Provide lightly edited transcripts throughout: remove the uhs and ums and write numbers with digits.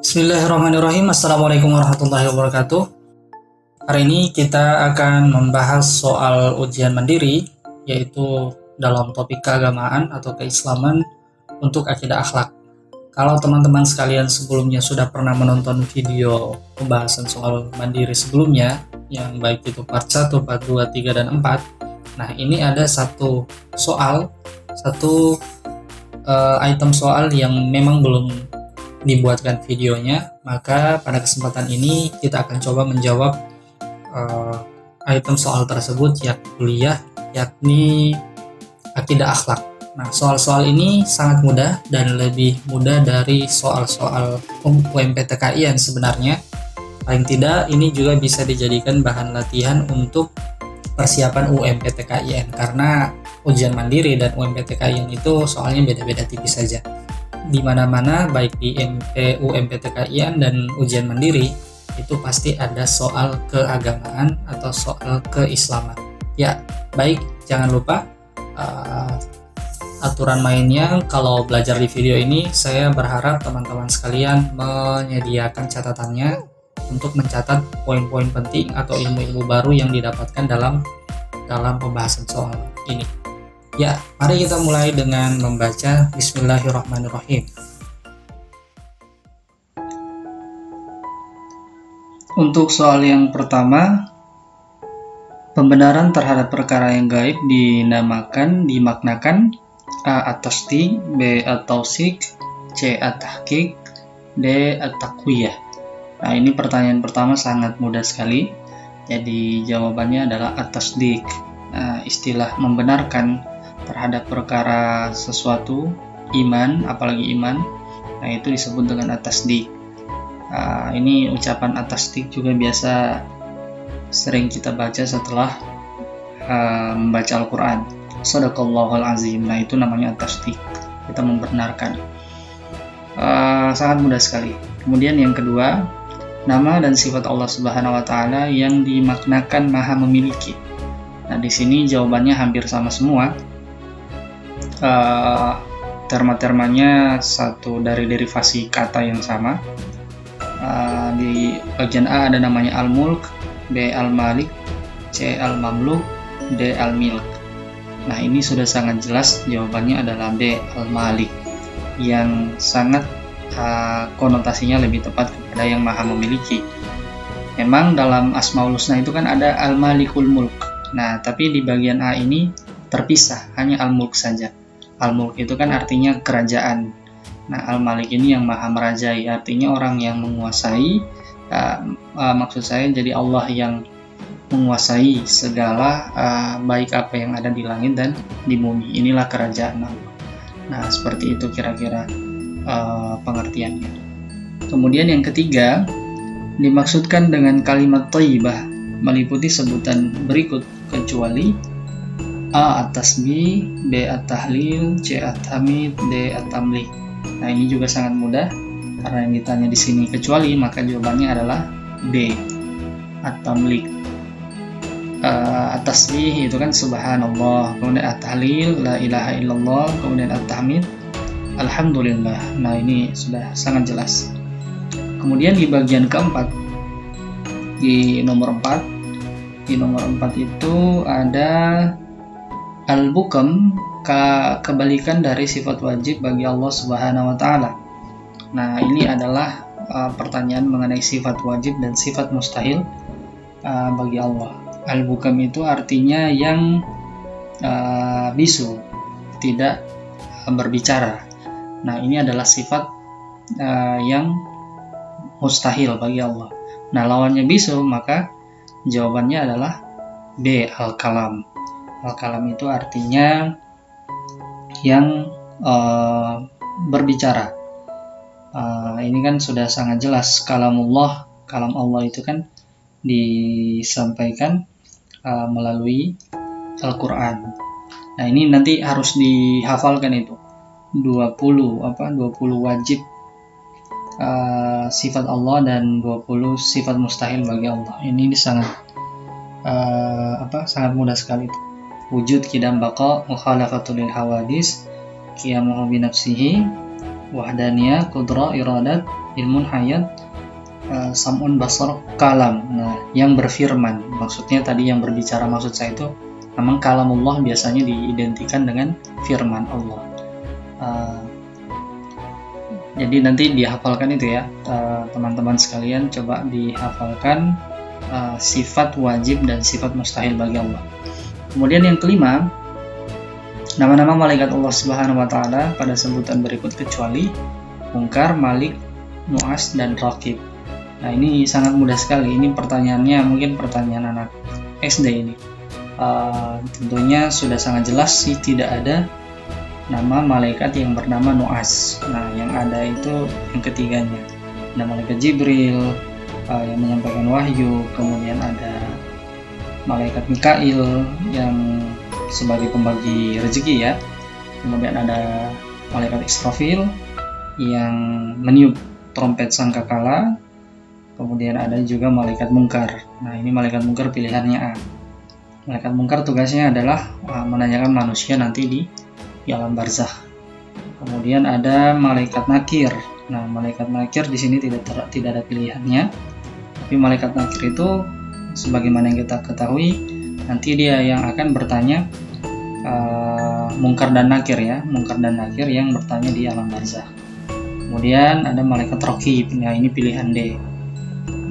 Bismillahirrahmanirrahim. Assalamualaikum warahmatullahi wabarakatuh. Hari ini kita akan membahas soal ujian mandiri, yaitu dalam topik keagamaan atau keislaman untuk akidah akhlak. Kalau teman-teman sekalian sebelumnya sudah pernah menonton video pembahasan soal mandiri sebelumnya, yang baik itu part 1, part 2, 3, dan 4, nah ini ada satu item soal yang memang belum dibuatkan videonya, maka pada kesempatan ini kita akan coba menjawab item soal tersebut yakni akidah akhlak. Nah, soal-soal ini sangat mudah dan lebih mudah dari soal-soal UMPTKIN sebenarnya. Paling tidak ini juga bisa dijadikan bahan latihan untuk persiapan UMPTKIN, karena ujian mandiri dan UMPTKIN itu soalnya beda-beda tipis saja. Di mana-mana baik di UMPTKIN dan ujian mandiri itu pasti ada soal keagamaan atau soal keislaman. Ya, baik, jangan lupa aturan mainnya. Kalau belajar di video ini, saya berharap teman-teman sekalian menyediakan catatannya untuk mencatat poin-poin penting atau ilmu-ilmu baru yang didapatkan dalam pembahasan soal ini. Ya, mari kita mulai dengan membaca Bismillahirrahmanirrahim. Untuk soal yang pertama, pembenaran terhadap perkara yang gaib dimaknakan A. At-tasdiq, B. At-tawsik, C. At-tahqiq, D. At-taqwiyah. Nah, ini pertanyaan pertama sangat mudah sekali. Jadi jawabannya adalah at-tasdiq. Istilah membenarkan terhadap perkara sesuatu, iman, apalagi iman, nah itu disebut dengan at-tasdiq. Ini ucapan at-tasdiq juga biasa sering kita baca setelah membaca Al-Quran. Shadaqallahul azim. Nah, itu namanya at-tasdiq. Kita membenarkan. Sangat mudah sekali. Kemudian yang kedua, nama dan sifat Allah Subhanahu wa taala yang dimaknakan Maha Memiliki. Nah, di sini jawabannya hampir sama semua. Terma-termanya satu dari derivasi kata yang sama. Di bagian A ada namanya Al-Mulk, B. Al-Malik, C. Al-Mamluk, D. Al-Milk. Nah, ini sudah sangat jelas jawabannya adalah B. Al-Malik, yang sangat konotasinya lebih tepat kepada yang Maha Memiliki. Memang dalam Asmaul Husna itu kan ada Al-Malikul Mulk. Nah, tapi di bagian A ini terpisah, hanya Al-Mulk saja. Al-Mulk itu kan artinya kerajaan. Nah, Al-Malik ini yang maha merajai, artinya orang yang menguasai. Maksud saya jadi Allah yang menguasai segala baik apa yang ada di langit dan di bumi. Inilah kerajaan Allah. Nah, seperti itu kira-kira pengertiannya. Kemudian yang ketiga, dimaksudkan dengan kalimat thayyibah meliputi sebutan berikut kecuali A. At-tasbih, B. At-tahlil, C. At-hamid, D. At-tamlik. Nah, ini juga sangat mudah karena yang ditanya di sini kecuali, maka jawabannya adalah B. At-tamlik. At-tasbih itu kan subhanallah, kemudian at-tahlil la ilaha illallah, kemudian at-tahmid alhamdulillah. Nah, ini sudah sangat jelas. Kemudian di bagian keempat, di nomor 4 itu ada al-bukam, kebalikan dari sifat wajib bagi Allah Subhanahu wa taala. Nah, ini adalah pertanyaan mengenai sifat wajib dan sifat mustahil bagi Allah. Al-bukam itu artinya yang bisu, tidak berbicara. Nah, ini adalah sifat yang mustahil bagi Allah. Nah, lawannya bisu, maka jawabannya adalah B. Al-kalam. Al-kalam itu artinya yang berbicara. Ini kan sudah sangat jelas. Kalam Allah itu kan disampaikan melalui Al-Quran. Nah, ini nanti harus dihafalkan itu 20 wajib sifat Allah dan 20 sifat mustahil bagi Allah. Ini sangat mudah sekali itu. Wujud, qidam, baqa, mukhalafatul hawadis, qiyamuhu bi nafsihi, wahdaniyah, qudrah, iradat, ilmun hayat, sam'un basar kalam. Nah, yang berfirman, maksudnya tadi yang berbicara, maksud saya itu memang kalamullah biasanya diidentikan dengan firman Allah. Jadi nanti dihafalkan itu ya, teman-teman sekalian, coba dihafalkan sifat wajib dan sifat mustahil bagi Allah. Kemudian yang kelima, nama-nama malaikat Allah Subhanahu wa taala pada sebutan berikut kecuali Munkar, Malik, Nu'as, dan Raqib. Nah, ini sangat mudah sekali. Ini pertanyaannya mungkin pertanyaan anak SD ini. Tentunya sudah sangat jelas sih, tidak ada nama malaikat yang bernama Nu'as. Nah, yang ada itu yang ketiganya. Ada malaikat Jibril yang menyampaikan wahyu, kemudian ada malaikat Mikail yang sebagai pembagi rezeki ya. Kemudian ada malaikat Israfil yang meniup trompet sangkakala. Kemudian ada juga malaikat Munkar. Nah, ini malaikat Munkar pilihannya A. Malaikat Munkar tugasnya adalah menanyakan manusia nanti di alam barzakh. Kemudian ada malaikat Nakir. Nah, malaikat Nakir di sini tidak ada pilihannya. Tapi malaikat Nakir itu sebagaimana yang kita ketahui, nanti dia yang akan bertanya Munkar dan Nakir ya, Munkar dan Nakir yang bertanya di alam barzakh. Kemudian ada malaikat Raqib. Nah, ini pilihan D.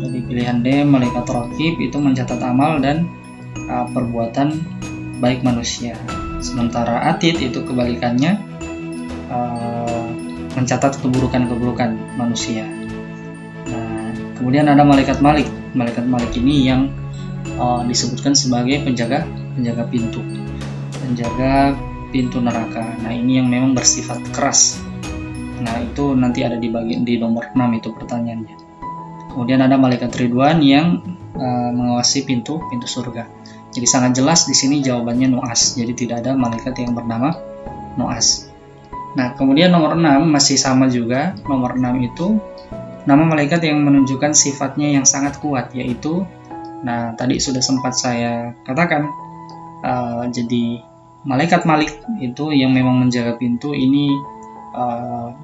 Jadi pilihan D, malaikat Raqib itu mencatat amal dan perbuatan baik manusia. Sementara Atid itu kebalikannya, mencatat keburukan-keburukan manusia. Nah, kemudian ada malaikat Malik. Malaikat Malik ini yang disebutkan sebagai penjaga pintu, penjaga pintu neraka. Nah, ini yang memang bersifat keras. Nah, itu nanti ada di nomor 6 itu pertanyaannya. Kemudian ada malaikat Ridwan yang mengawasi pintu surga. Jadi sangat jelas di sini jawabannya Nu'as. Jadi tidak ada malaikat yang bernama Nu'as. Nah, kemudian nomor 6 masih sama juga. Nomor 6 itu nama malaikat yang menunjukkan sifatnya yang sangat kuat, yaitu, nah tadi sudah sempat saya katakan, jadi malaikat Malik itu yang memang menjaga pintu ini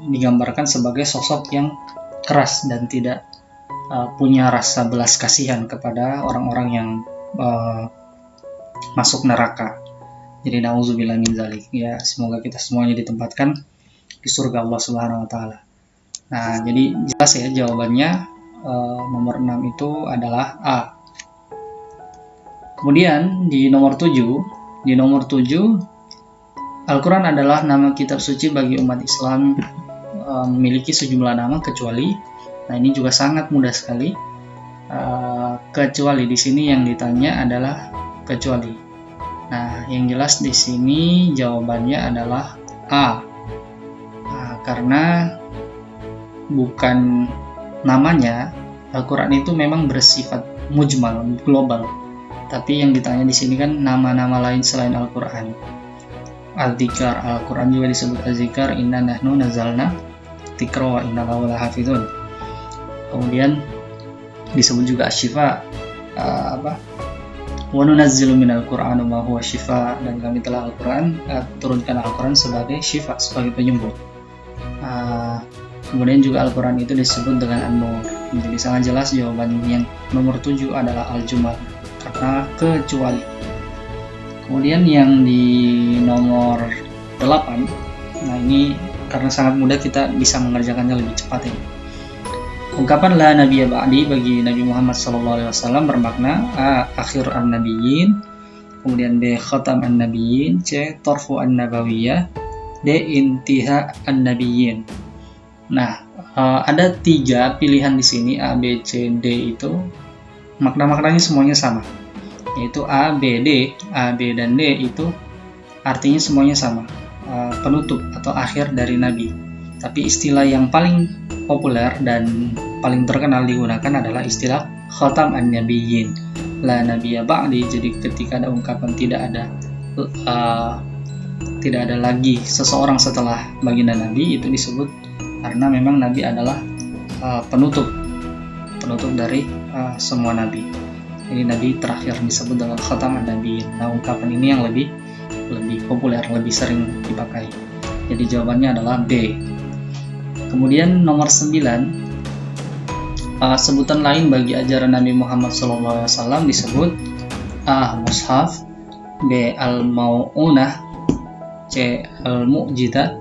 digambarkan sebagai sosok yang keras dan tidak punya rasa belas kasihan kepada orang-orang yang masuk neraka. Jadi nauzubillah min dzalik ya, semoga kita semuanya ditempatkan di surga Allah Subhanahu wa taala. Nah, jadi jelas ya jawabannya, nomor 6 itu adalah A. Kemudian di nomor 7, Al-Quran adalah nama kitab suci bagi umat Islam, memiliki sejumlah nama kecuali. Nah, ini juga sangat mudah sekali. Kecuali di sini yang ditanya adalah kecuali. Nah, yang jelas di sini jawabannya adalah A. Karena bukan namanya, Al-Quran itu memang bersifat mujmal, global. Tapi yang ditanya di sini kan nama-nama lain selain Al-Quran. Al-Dzikar, Al-Quran juga disebut Az-Dzikar, inna nahnu nazalna dzikra wa inna lahu lahafizun. Kemudian disebut juga Asy-Syifa, wa nunazzilu minal Qur'ani ma huwa syifa, dan kami telah turunkan Al-Quran sebagai syifa, sebagai penyembuh. Kemudian juga Al-Quran itu disebut dengan An-Nur. Jadi sangat jelas jawaban yang nomor 7 adalah Al-Jumal, karena kecuali. Kemudian yang di nomor 8, nah ini karena sangat mudah kita bisa mengerjakannya lebih cepat ini. Ungkapan la nabiyya ba'di bagi Nabi Muhammad SAW bermakna A. Akhir an-nabiyyin, kemudian B. Khatam an-nabiyyin, C. Torfu an-nabawiyah, D. Intiha an-nabiyyin. Nah, ada 3 pilihan di sini, A, B, C, D itu makna-maknanya semuanya sama, yaitu A, B, D. A, B, dan D itu artinya semuanya sama, penutup atau akhir dari Nabi. Tapi istilah yang paling populer dan paling terkenal digunakan adalah istilah Khatam an-nabiyyin, la nabiyya ba'di. Jadi ketika ada ungkapan tidak ada lagi seseorang setelah baginda Nabi, itu disebut karena memang Nabi adalah penutup dari semua Nabi. Jadi Nabi terakhir disebut dengan Khatam an-nabiyyin. Nah, ungkapan ini yang lebih populer, lebih sering dipakai. Jadi jawabannya adalah B. Kemudian nomor 9, Sebutan lain bagi ajaran Nabi Muhammad SAW disebut Mushaf, B. Al-Mau'unah, C. Al-Mu'jidah,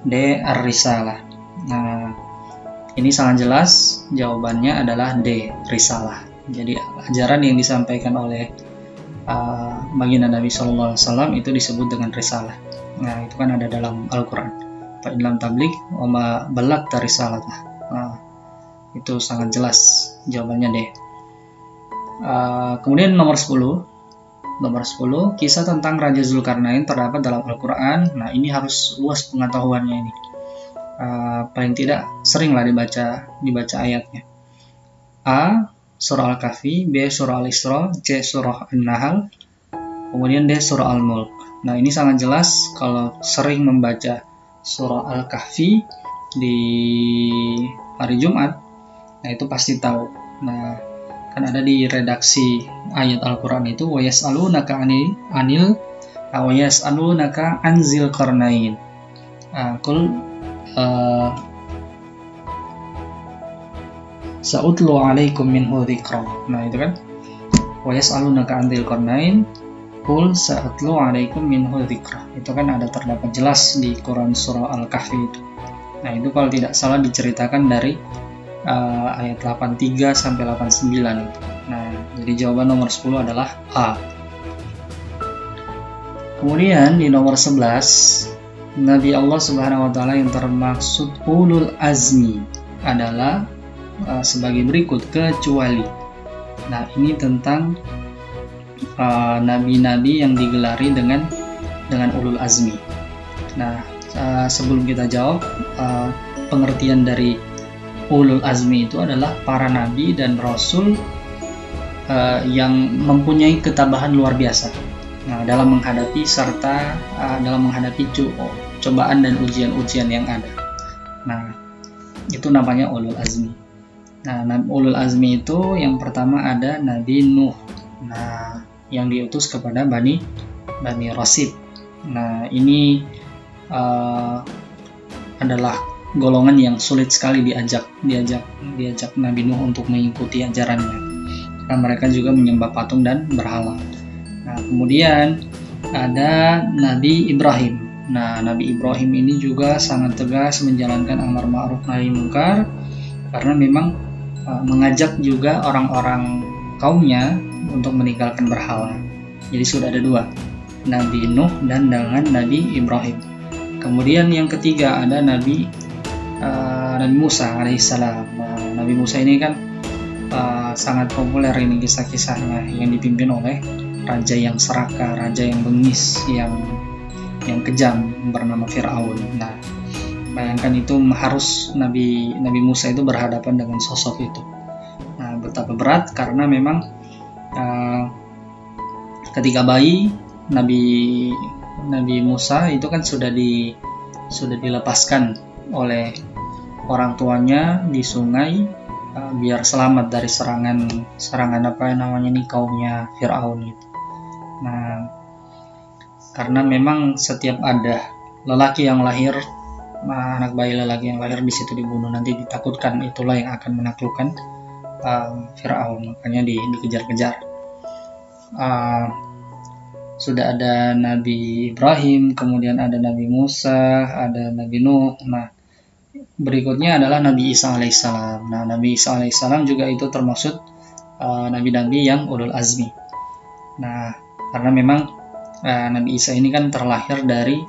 D. Ar-Risalah. Nah, ini sangat jelas jawabannya adalah D. Risalah. Jadi ajaran yang disampaikan oleh baginda Nabi SAW itu disebut dengan risalah. Nah, itu kan ada dalam Al-Quran. Fa in lam tabligh wa ma ballagta risalatah. Nah, itu sangat jelas jawabannya D. Kemudian nomor 10, kisah tentang Raja Zulkarnain terdapat dalam Al-Quran. Nah, ini harus luas pengetahuannya ini. Paling tidak seringlah dibaca ayatnya. A. Surah Al-Kahfi, B. Surah Al-Isra, C. Surah An-Nahl, kemudian D. Surah Al-Mulk. Nah, ini sangat jelas kalau sering membaca Surah Al-Kahfi di hari Jumat, nah itu pasti tahu. Nah, kan ada di redaksi ayat Al-Quran itu wa yas'alunaka an Dzil Qarnain. Sa'utlu alaikum minhu dzikra. Nah, itu kan wa yas'alunaka an Dzil Qarnain qul sa'utlu alaikum minhu dzikra. Itu kan ada terdapat jelas di Quran surah Al-Kahfi itu. Nah, itu kalau tidak salah diceritakan dari ayat 83 sampai 89 itu. Nah, jadi jawaban nomor 10 adalah A. Kemudian di nomor 11, Nabi Allah Subhanahu wa taala yang termaksud ulul azmi adalah sebagai berikut, kecuali. Nah, ini tentang nabi-nabi yang digelari dengan ulul azmi. Nah, sebelum kita jawab, pengertian dari ulul azmi itu adalah para nabi dan rasul yang mempunyai ketabahan luar biasa. Nah, dalam menghadapi cobaan dan ujian-ujian yang ada. Nah, itu namanya ulul azmi. Nah, ulul azmi itu yang pertama ada Nabi Nuh. Nah, yang diutus kepada Bani Rasid. Nah, ini adalah golongan yang sulit sekali diajak Nabi Nuh untuk mengikuti ajarannya, karena mereka juga menyembah patung dan berhala. Nah, kemudian ada Nabi Ibrahim. Nah, Nabi Ibrahim ini juga sangat tegas menjalankan amar ma'ruf nahi munkar, karena memang mengajak juga orang-orang kaumnya untuk meninggalkan berhala. Jadi sudah ada dua, Nabi Nuh dan dengan Nabi Ibrahim. Kemudian yang ketiga ada Nabi Musa alaihissalam. Nabi Musa ini kan sangat populer ini kisah-kisahnya, yang dipimpin oleh raja yang serakah, raja yang bengis, yang kejam bernama Fir'aun. Nah, bayangkan itu harus Nabi Musa itu berhadapan dengan sosok itu. Nah, betapa berat, karena memang ketika bayi Nabi Musa itu kan sudah dilepaskan oleh orang tuanya di sungai biar selamat dari serangan kaumnya Fir'aun itu. Nah, karena memang setiap ada lelaki yang lahir, anak bayi lelaki yang lahir di situ dibunuh, nanti ditakutkan itulah yang akan menaklukkan Fir'aun, makanya dikejar-kejar. Sudah ada Nabi Ibrahim, kemudian ada Nabi Musa, ada Nabi Nuh. Nah, berikutnya adalah Nabi Isa alaihissalam. Nah, Nabi Isa alaihissalam juga itu termasuk nabi-nabi yang ulul azmi. Nah, karena memang Nabi Isa ini kan terlahir dari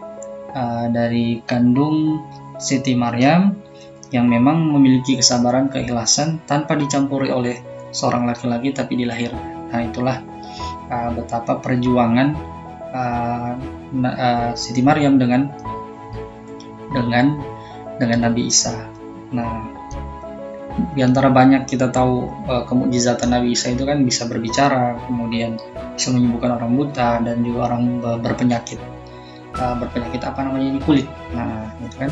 kandung Siti Maryam yang memang memiliki kesabaran, keikhlasan tanpa dicampuri oleh seorang laki-laki tapi dilahirkan. Nah, itulah betapa perjuangan Siti Maryam dengan Nabi Isa. Nah, di antara banyak kita tahu kemukjizatan Nabi Isa itu kan bisa berbicara, kemudian bisa menyembuhkan orang buta dan juga orang berpenyakit kulit. Nah, itu kan.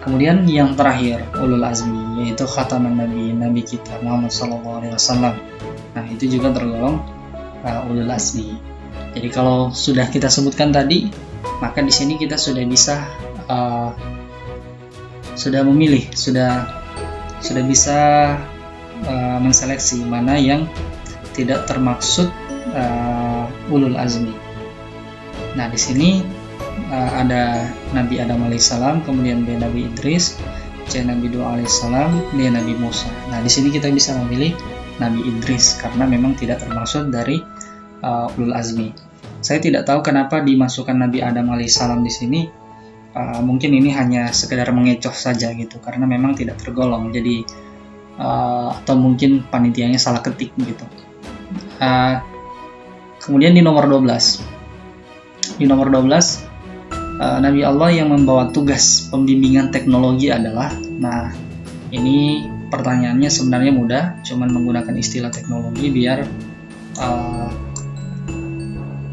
Kemudian yang terakhir ulul azmi, yaitu khataman nabi kita Muhammad SAW. Nah, itu juga tergolong ulul azmi. Jadi kalau sudah kita sebutkan tadi, maka di sini kita sudah bisa sudah memilih, sudah sudah bisa menseleksi mana yang tidak termaksud ulul azmi. Nah, di sini ada Nabi Adam alaihissalam, kemudian B Nabi Idris, C Nabi Nuh alaihissalam, D Nabi Musa. Nah, di sini kita bisa memilih Nabi Idris karena memang tidak termasuk dari ulul azmi. Saya tidak tahu kenapa dimasukkan Nabi Adam alaihissalam di sini. Mungkin ini hanya sekedar mengecoh saja gitu, karena memang tidak tergolong. Jadi atau mungkin panitianya salah ketik gitu. Kemudian di nomor 12. Di nomor 12 Nabi Allah yang membawa tugas pembimbingan teknologi adalah, nah ini pertanyaannya sebenarnya mudah, cuman menggunakan istilah teknologi biar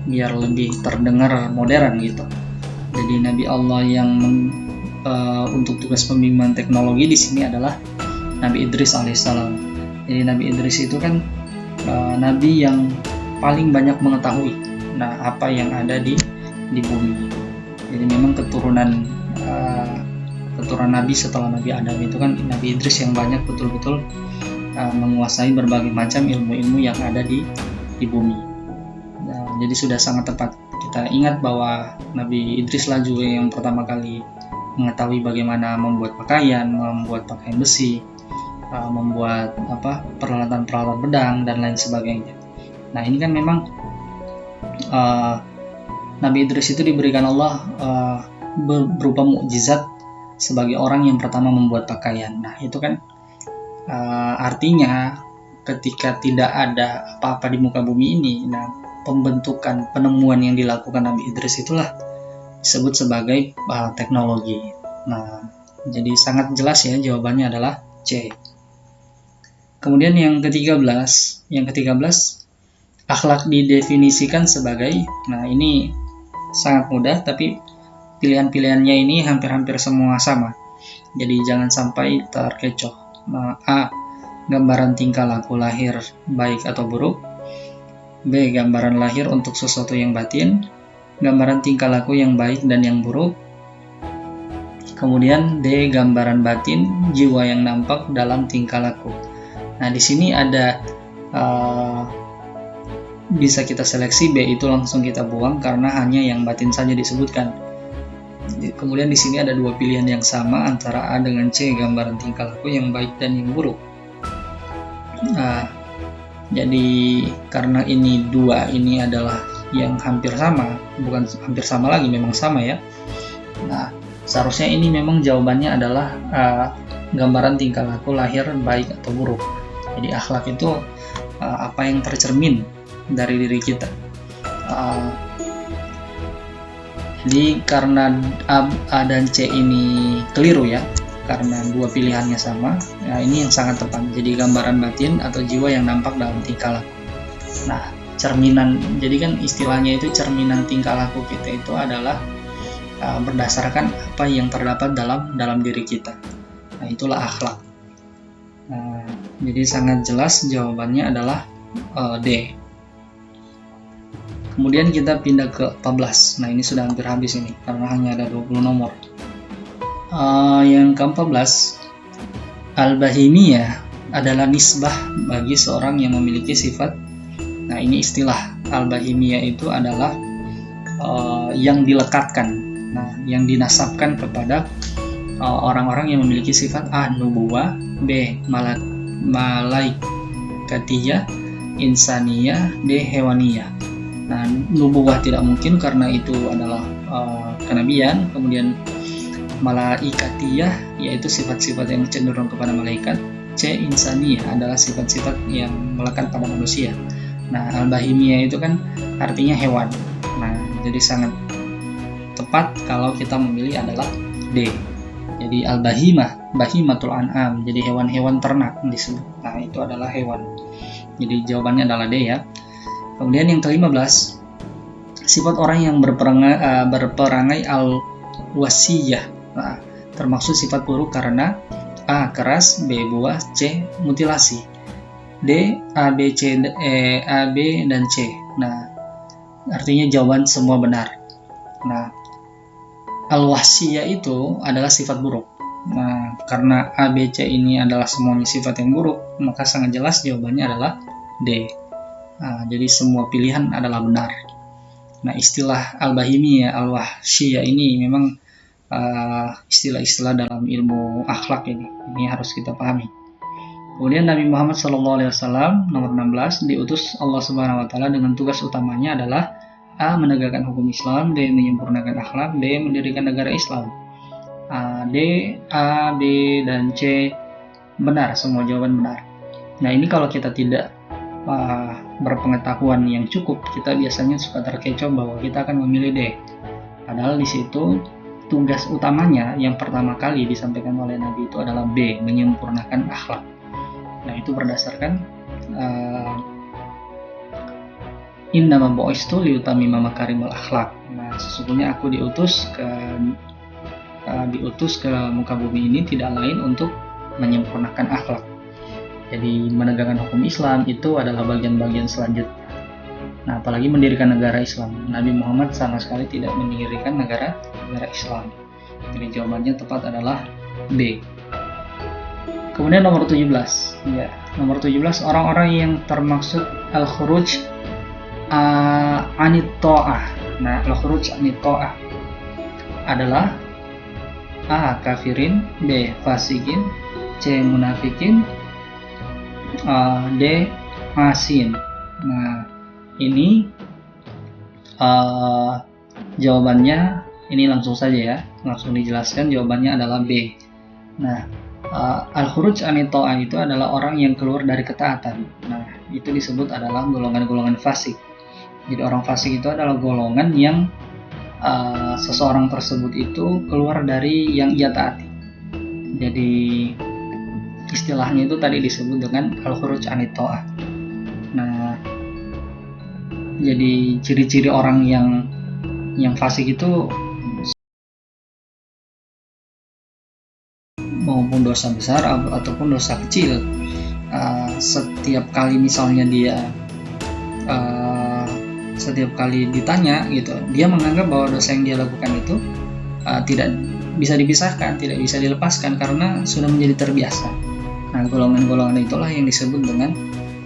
lebih terdengar modern gitu. Jadi Nabi Allah yang untuk tugas pembimbingan teknologi di sini adalah Nabi Idris alaihissalam. Jadi Nabi Idris itu kan Nabi yang paling banyak mengetahui apa yang ada di bumi. Jadi memang keturunan Nabi setelah Nabi Adam itu kan Nabi Idris yang banyak betul-betul menguasai berbagai macam ilmu-ilmu yang ada di bumi. Jadi sudah sangat tepat kita ingat bahwa Nabi Idris lah juga yang pertama kali mengetahui bagaimana membuat pakaian besi, membuat peralatan-peralatan pedang dan lain sebagainya. Nah, ini kan memang Nabi Idris itu diberikan Allah berupa mukjizat sebagai orang yang pertama membuat pakaian. Nah, itu kan artinya ketika tidak ada apa-apa di muka bumi ini, nah pembentukan penemuan yang dilakukan Nabi Idris itulah disebut sebagai teknologi. Nah, jadi sangat jelas ya jawabannya adalah C. Kemudian yang ke-13, akhlak didefinisikan sebagai, nah ini sangat mudah, tapi pilihan-pilihannya ini hampir-hampir semua sama. Jadi jangan sampai terkecoh. A. Gambaran tingkah laku lahir baik atau buruk. B. Gambaran lahir untuk sesuatu yang batin. Gambaran tingkah laku yang baik dan yang buruk. Kemudian D. Gambaran batin jiwa yang nampak dalam tingkah laku. Nah, di sini ada bisa kita seleksi, B itu langsung kita buang karena hanya yang batin saja disebutkan. Kemudian di sini ada dua pilihan yang sama antara A dengan C, gambaran tingkah laku yang baik dan yang buruk. Nah, jadi karena ini dua ini adalah yang hampir sama, bukan hampir sama lagi, memang sama ya. Nah, seharusnya ini memang jawabannya adalah gambaran tingkah laku lahir baik atau buruk. Jadi akhlak itu apa yang tercermin dari diri kita. Jadi karena A dan C ini keliru ya, karena dua pilihannya sama, nah ini yang sangat tepat. Jadi gambaran batin atau jiwa yang nampak dalam tingkah laku. Nah, cerminan, jadi kan istilahnya itu cerminan tingkah laku kita itu adalah berdasarkan apa yang terdapat dalam diri kita. Nah, itulah akhlak. Nah, jadi sangat jelas jawabannya adalah D. Kemudian kita pindah ke 14. Nah, ini sudah hampir habis ini karena hanya ada 20 nomor. Yang ke-14, al-bahimiyah adalah nisbah bagi seorang yang memiliki sifat. Nah, ini istilah al-bahimiyah itu adalah yang dilekatkan, nah yang dinasabkan kepada orang-orang yang memiliki sifat A. nubuwah, B. malaikatiyah, insaniyah, D. hewaniyah. Nah, nubuwah tidak mungkin karena itu adalah kenabian. Kemudian malaikatiyah yaitu sifat-sifat yang cenderung kepada malaikat. C. insaniyah adalah sifat-sifat yang melekat pada manusia. Nah, al-bahimiyah itu kan artinya hewan. Nah, jadi sangat tepat kalau kita memilih adalah D. Jadi al-bahimah, bahimatul an'am, jadi hewan-hewan ternak disebut. Nah, itu adalah hewan. Jadi jawabannya adalah D ya. Kemudian yang ke-15, sifat orang yang berperangai al-wasiyah. Nah, termaksud sifat buruk karena A. keras, B. buah, C. mutilasi, D. A, B, C, A, B, dan C. Nah, artinya jawaban semua benar. Nah, al-wasiyah itu adalah sifat buruk. Nah, karena A, B, C ini adalah semuanya sifat yang buruk, maka sangat jelas jawabannya adalah D. Jadi semua pilihan adalah benar. Nah, istilah al-bahimiyah, al-wahsyiyah ini memang istilah-istilah dalam ilmu akhlak ini harus kita pahami. Kemudian Nabi Muhammad SAW nomor 16 diutus Allah Subhanahu Wa Taala dengan tugas utamanya adalah A. menegakkan hukum Islam, D. menyempurnakan akhlak, D. mendirikan negara Islam. D, A, B, dan C benar, semua jawaban benar. Nah, ini kalau kita tidak berpengetahuan yang cukup, kita biasanya suka terkecoh bahwa kita akan memilih D. Padahal di situ tugas utamanya yang pertama kali disampaikan oleh Nabi itu adalah B, menyempurnakan akhlak. Nah, itu berdasarkan innama bu'istu liyutammima makarimul akhlak. Nah, sesungguhnya aku diutus ke muka bumi ini tidak lain untuk menyempurnakan akhlak. Jadi menegakkan hukum Islam itu adalah bagian-bagian selanjutnya. Nah, apalagi mendirikan negara Islam. Nabi Muhammad sama sekali tidak mendirikan negara Islam. Jadi jawabannya tepat adalah B. Kemudian nomor 17. Ya, nomor 17 orang-orang yang termaksud al-khuruj anit ta'ah. Nah, al-khuruj anit ta'ah adalah A. kafirin, B. fasikin, C. munafikin, D. asin. Nah, ini jawabannya ini langsung saja ya, langsung dijelaskan, jawabannya adalah B. Nah, al-khuruj anit ta'ah itu adalah orang yang keluar dari ketaatan. Nah, itu disebut adalah golongan-golongan fasik. Jadi orang fasik itu adalah golongan yang seseorang tersebut itu keluar dari yang ia taati. Jadi istilahnya itu tadi disebut dengan al-khuruj anit ta'ah. Nah, jadi ciri-ciri orang yang fasik itu maupun dosa besar ataupun dosa kecil, setiap kali misalnya dia setiap kali ditanya gitu, dia menganggap bahwa dosa yang dia lakukan itu tidak bisa dipisahkan, tidak bisa dilepaskan karena sudah menjadi terbiasa. Nah, golongan-golongan itulah yang disebut dengan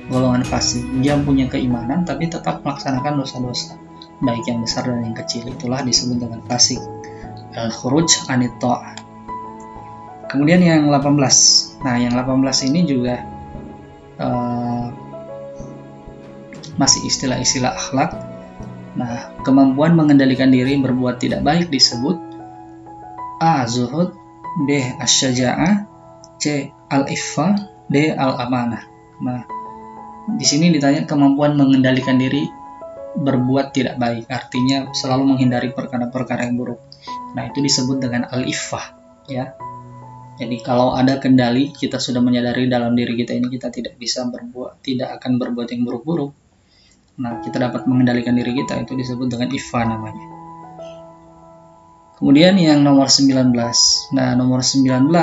golongan fasik. Dia punya keimanan tapi tetap melaksanakan dosa-dosa, baik yang besar dan yang kecil. Itulah disebut dengan fasik. Al-khuruj anit ta'ah. Kemudian yang 18. Nah, yang 18 ini juga masih istilah-istilah akhlak. Nah, kemampuan mengendalikan diri berbuat tidak baik disebut A. zuhud, B. asy-syaja'ah, C. al-iffah, D. al-amanah. Nah, di sini ditanya kemampuan mengendalikan diri berbuat tidak baik, artinya selalu menghindari perkara-perkara yang buruk. Nah, itu disebut dengan al-iffah, ya. Jadi kalau ada kendali, kita sudah menyadari dalam diri kita ini kita tidak akan berbuat yang buruk-buruk. Nah, kita dapat mengendalikan diri kita, itu disebut dengan iffah namanya. Kemudian yang nomor 19. Nah, nomor 19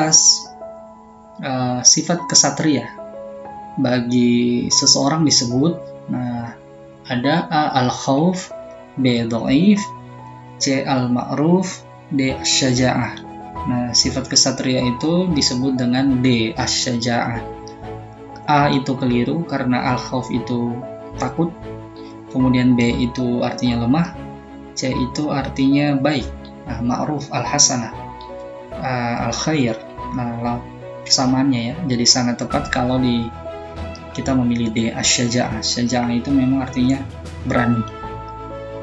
sifat kesatria bagi seseorang disebut, nah, ada A. al-khauf, B. dhaif, C. al-ma'ruf, D. asy-syaja'ah. Nah, sifat kesatria itu disebut dengan D. asy-syaja'ah. A itu keliru karena al-khauf itu takut, kemudian B itu artinya lemah, C itu artinya baik, ma'ruf al-hasanah, al-khair. Nah, kesamaannya ya, jadi sangat tepat kalau kita memilih D, asy-syaja'ah. Syaja'ah itu memang artinya berani.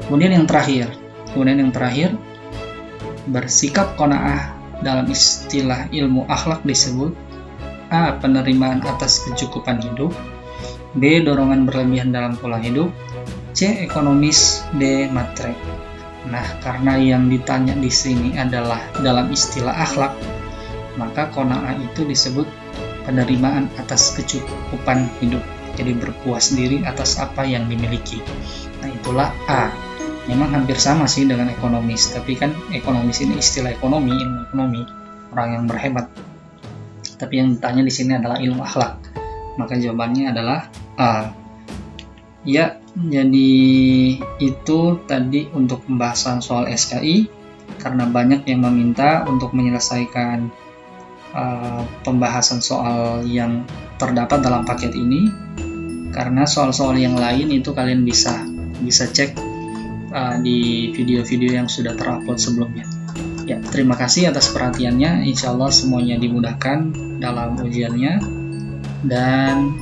Kemudian yang terakhir bersikap qanaah dalam istilah ilmu akhlak disebut A. penerimaan atas kecukupan hidup, B. dorongan berlebihan dalam pola hidup, C. ekonomis, D. matre. Nah, karena yang ditanya di sini adalah dalam istilah akhlak, maka qanaah itu disebut penerimaan atas kecukupan hidup. Jadi berpuas diri atas apa yang dimiliki. Nah, itulah A. Memang hampir sama sih dengan ekonomis, tapi kan ekonomis ini istilah ekonomi, ilmu ekonomi, orang yang berhebat. Tapi yang ditanya di sini adalah ilmu akhlak. Maka jawabannya adalah A. Ya, jadi itu tadi untuk pembahasan soal SKI, karena banyak yang meminta untuk menyelesaikan pembahasan soal yang terdapat dalam paket ini, karena soal-soal yang lain itu kalian bisa cek di video-video yang sudah terupload sebelumnya. Ya, terima kasih atas perhatiannya. Insya Allah semuanya dimudahkan dalam ujiannya dan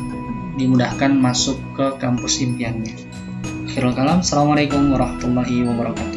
dimudahkan masuk ke kampus impiannya. Akhirul kalam, Assalamualaikum warahmatullahi wabarakatuh.